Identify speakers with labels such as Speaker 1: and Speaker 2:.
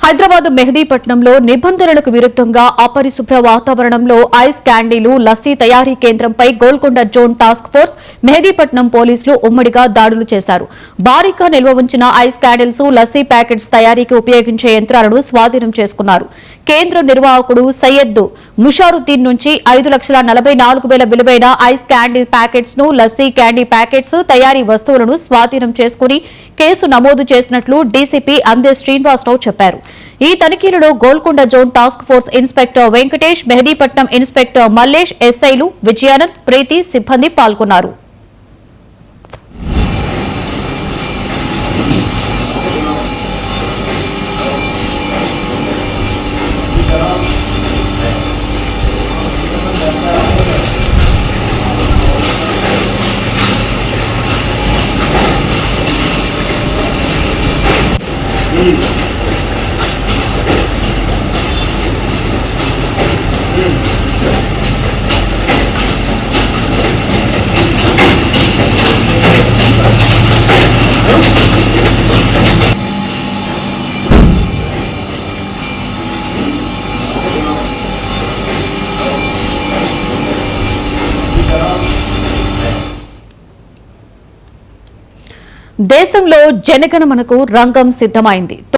Speaker 1: హైదరాబాద్ మెహదీపట్నంలో నిబంధనలకు విరుద్ధంగా అపరిశుభ్ర వాతావరణంలో ఐస్ క్యాండీలు లస్సీ తయారీ కేంద్రంపై Golconda zone task force Mehdipatnam పోలీసులు ఉమ్మడిగా దాడులు చేశారు. భారీగా నిల్వ ఉంచిన ఐస్ క్యాండిల్స్ లస్సీ ప్యాకెట్స్ తయారీకి ఉపయోగించే యంత్రాలను స్వాధీనం చేసుకున్నారు. కేంద్ర నిర్వాహకుడు సయ్యద్ ముషారుద్దీన్ నుంచి 5,44,000 విలువైన ఐస్ క్యాండీ ప్యాకెట్స్ ను లస్సీ క్యాండీ ప్యాకెట్స్ తయారీ వస్తువులను స్వాధీనం చేసుకుని కేసు నమోదు చేసినట్లు డీసీపీ అందే శ్రీనివాసరావు చెప్పారు. ఈ తనిఖీలలో Golconda zone task force inspector Venkatesh, Mehdipatnam inspector Mallesh, ఎస్ఐలు విజయానంద్, ప్రీతి సిబ్బంది పాల్గొన్నారు. దేశంలో జనగణమనకు రంగం సిద్ధమైంది.